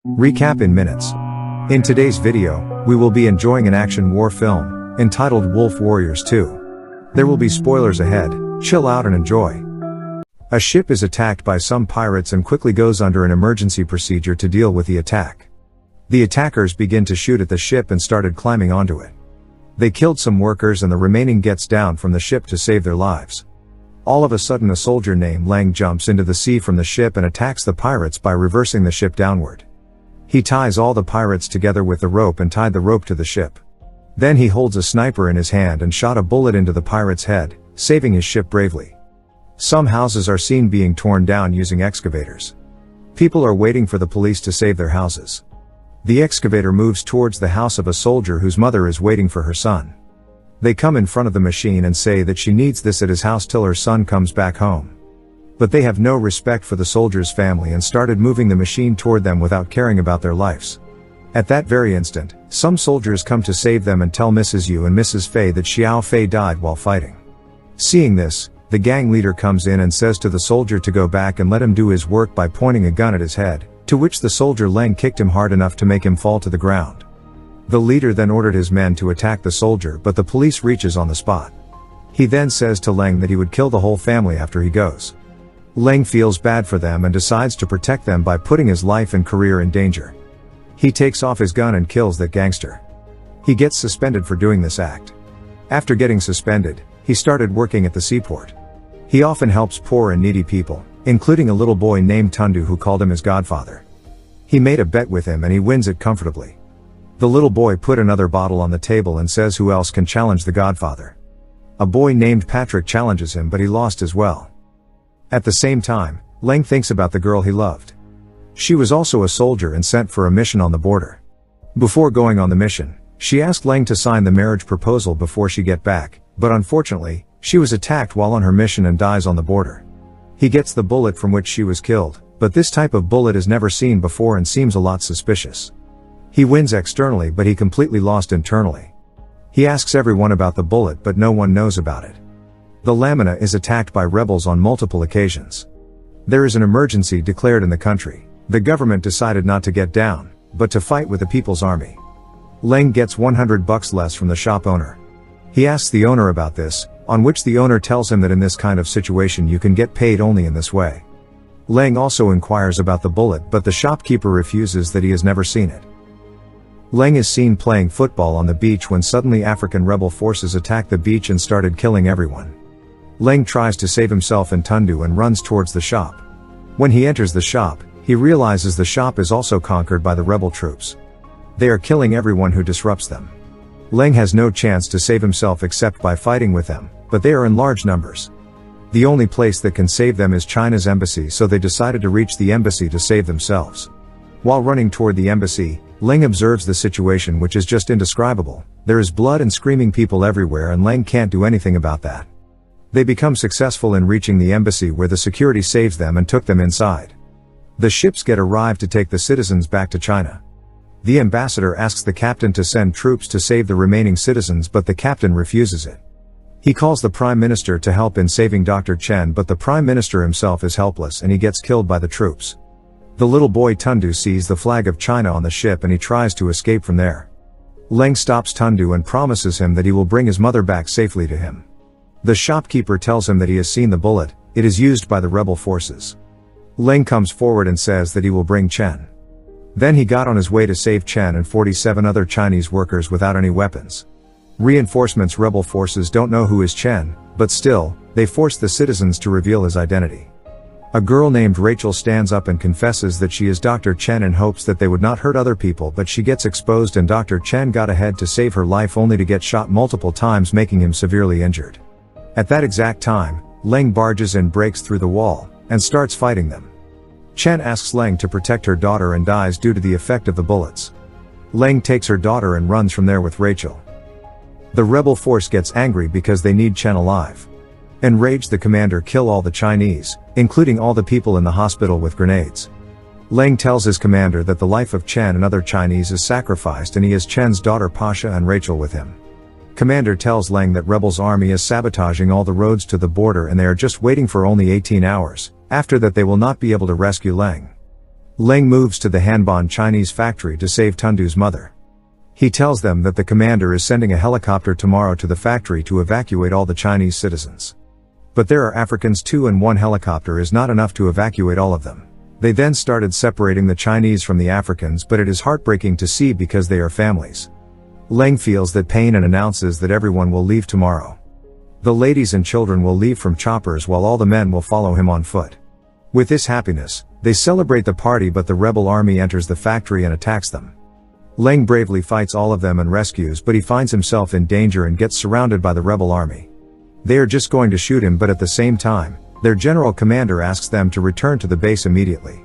Recap in minutes. In today's video, we will be enjoying an action war film, entitled Wolf Warriors 2. There will be spoilers ahead, chill out and enjoy. A ship is attacked by some pirates and quickly goes under an emergency procedure to deal with the attack. The attackers begin to shoot at the ship and started climbing onto it. They killed some workers and the remaining gets down from the ship to save their lives. All of a sudden a soldier named Lang jumps into the sea from the ship and attacks the pirates by reversing the ship downward. He ties all the pirates together with the rope and tied the rope to the ship. Then he holds a sniper in his hand and shot a bullet into the pirate's head, saving his ship bravely. Some houses are seen being torn down using excavators. People are waiting for the police to save their houses. The excavator moves towards the house of a soldier whose mother is waiting for her son. They come in front of the machine and say that she needs this at his house till her son comes back home. But they have no respect for the soldier's family and started moving the machine toward them without caring about their lives. At that very instant, some soldiers come to save them and tell Mrs. Yu and Mrs. Fei that Xiao Fei died while fighting. Seeing this, the gang leader comes in and says to the soldier to go back and let him do his work by pointing a gun at his head, to which the soldier Lang kicked him hard enough to make him fall to the ground. The leader then ordered his men to attack the soldier, but the police reaches on the spot. He then says to Lang that he would kill the whole family after he goes. Lang feels bad for them and decides to protect them by putting his life and career in danger. He takes off his gun and kills that gangster. He gets suspended for doing this act. After getting suspended, he started working at the seaport. He often helps poor and needy people, including a little boy named Tundu who called him his godfather. He made a bet with him and he wins it comfortably. The little boy put another bottle on the table and says who else can challenge the godfather. A boy named Patrick challenges him but he lost as well. At the same time, Lang thinks about the girl he loved. She was also a soldier and sent for a mission on the border. Before going on the mission, she asked Lang to sign the marriage proposal before she get back, but unfortunately, she was attacked while on her mission and dies on the border. He gets the bullet from which she was killed, but this type of bullet is never seen before and seems a lot suspicious. He wins externally but he completely lost internally. He asks everyone about the bullet but no one knows about it. The Lamina is attacked by rebels on multiple occasions. There is an emergency declared in the country. The government decided not to get down, but to fight with the People's Army. Lang gets $100 less from the shop owner. He asks the owner about this, on which the owner tells him that in this kind of situation you can get paid only in this way. Lang also inquires about the bullet but the shopkeeper refuses that he has never seen it. Lang is seen playing football on the beach when suddenly African rebel forces attacked the beach and started killing everyone. Lang tries to save himself and Tundu and runs towards the shop. When he enters the shop, he realizes the shop is also conquered by the rebel troops. They are killing everyone who disrupts them. Lang has no chance to save himself except by fighting with them, but they are in large numbers. The only place that can save them is China's embassy, so they decided to reach the embassy to save themselves. While running toward the embassy, Lang observes the situation which is just indescribable. There is blood and screaming people everywhere and Lang can't do anything about that. They become successful in reaching the embassy where the security saves them and took them inside. The ships get arrived to take the citizens back to China. The ambassador asks the captain to send troops to save the remaining citizens but the captain refuses it. He calls the prime minister to help in saving Dr. Chen but the prime minister himself is helpless and he gets killed by the troops. The little boy Tundu sees the flag of China on the ship and he tries to escape from there. Lang stops Tundu and promises him that he will bring his mother back safely to him. The shopkeeper tells him that he has seen the bullet, it is used by the rebel forces. Lang comes forward and says that he will bring Chen. Then he got on his way to save Chen and 47 other Chinese workers without any weapons. Reinforcements rebel forces don't know who is Chen, but still, they force the citizens to reveal his identity. A girl named Rachel stands up and confesses that she is Dr. Chen in hopes that they would not hurt other people but she gets exposed and Dr. Chen got ahead to save her life only to get shot multiple times making him severely injured. At that exact time, Lang barges in, breaks through the wall, and starts fighting them. Chen asks Lang to protect her daughter and dies due to the effect of the bullets. Lang takes her daughter and runs from there with Rachel. The rebel force gets angry because they need Chen alive. Enraged, the commander kills all the Chinese, including all the people in the hospital with grenades. Lang tells his commander that the life of Chen and other Chinese is sacrificed and he has Chen's daughter Pasha and Rachel with him. Commander tells Lang that rebels' army is sabotaging all the roads to the border and they are just waiting for only 18 hours, after that they will not be able to rescue Lang. Leng moves to the Hanbon Chinese factory to save Tundu's mother. He tells them that the commander is sending a helicopter tomorrow to the factory to evacuate all the Chinese citizens. But there are Africans too, and one helicopter is not enough to evacuate all of them. They then started separating the Chinese from the Africans, but it is heartbreaking to see because they are families. Leng feels that pain and announces that everyone will leave tomorrow. The ladies and children will leave from choppers while all the men will follow him on foot. With this happiness, they celebrate the party, but the rebel army enters the factory and attacks them. Leng bravely fights all of them and rescues, but he finds himself in danger and gets surrounded by the rebel army. They are just going to shoot him, but at the same time, their general commander asks them to return to the base immediately.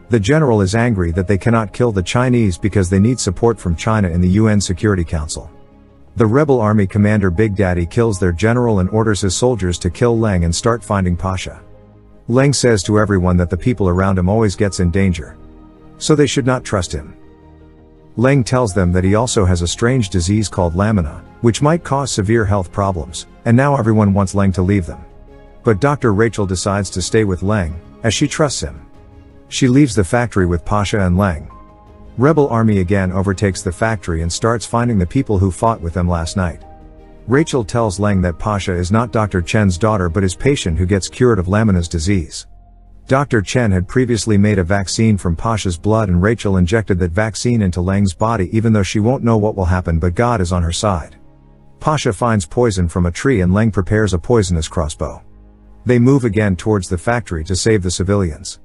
The general is angry that they cannot kill the Chinese because they need support from China in the UN Security Council. The rebel army commander Big Daddy kills their general and orders his soldiers to kill Leng and start finding Pasha. Leng says to everyone that the people around him always gets in danger, so they should not trust him. Leng tells them that he also has a strange disease called lamina, which might cause severe health problems, and now everyone wants Leng to leave them. But Dr. Rachel decides to stay with Leng, as she trusts him. She leaves the factory with Pasha and Leng. Rebel army again overtakes the factory and starts finding the people who fought with them last night. Rachel tells Leng that Pasha is not Dr. Chen's daughter but his patient who gets cured of Lamina's disease. Dr. Chen had previously made a vaccine from Pasha's blood, and Rachel injected that vaccine into Leng's body, even though she won't know what will happen, but God is on her side. Pasha finds poison from a tree and Leng prepares a poisonous crossbow. They move again towards the factory to save the civilians.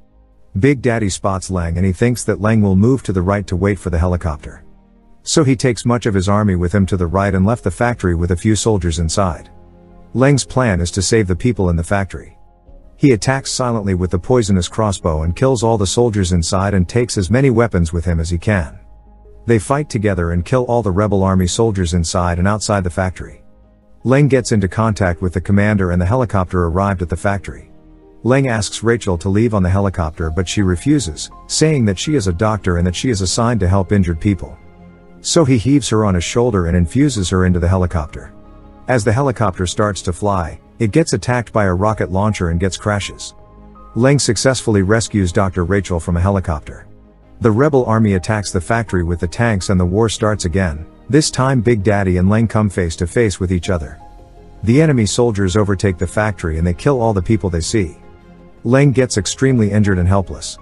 Big Daddy spots Leng and he thinks that Leng will move to the right to wait for the helicopter. So he takes much of his army with him to the right and left the factory with a few soldiers inside. Leng's plan is to save the people in the factory. He attacks silently with the poisonous crossbow and kills all the soldiers inside and takes as many weapons with him as he can. They fight together and kill all the rebel army soldiers inside and outside the factory. Leng gets into contact with the commander and the helicopter arrived at the factory. Leng asks Rachel to leave on the helicopter, but she refuses, saying that she is a doctor and that she is assigned to help injured people. So he heaves her on his shoulder and infuses her into the helicopter. As the helicopter starts to fly, it gets attacked by a rocket launcher and gets crashes. Leng successfully rescues Dr. Rachel from a helicopter. The rebel army attacks the factory with the tanks and the war starts again. This time Big Daddy and Leng come face to face with each other. The enemy soldiers overtake the factory and they kill all the people they see. Leng gets extremely injured and helpless.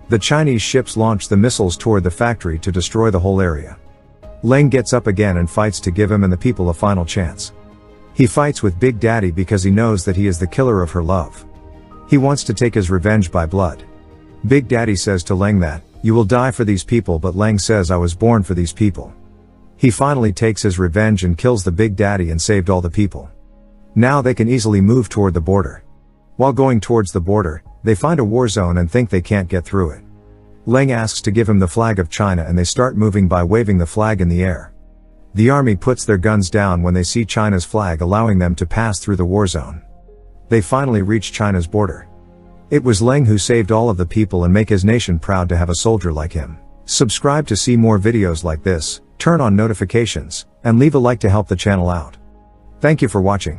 The Chinese ships launch the missiles toward the factory to destroy the whole area. Leng gets up again and fights to give him and the people a final chance. He fights with Big Daddy because he knows that he is the killer of her love. He wants to take his revenge by blood. Big Daddy says to Leng that, "You will die for these people," but Leng says, "I was born for these people." He finally takes his revenge and kills the Big Daddy and saved all the people. Now they can easily move toward the border. While going towards the border, they find a war zone and think they can't get through it. Leng asks to give him the flag of China and they start moving by waving the flag in the air. The army puts their guns down when they see China's flag, allowing them to pass through the war zone. They finally reach China's border. It was Leng who saved all of the people and make his nation proud to have a soldier like him. Subscribe to see more videos like this, turn on notifications, and leave a like to help the channel out. Thank you for watching.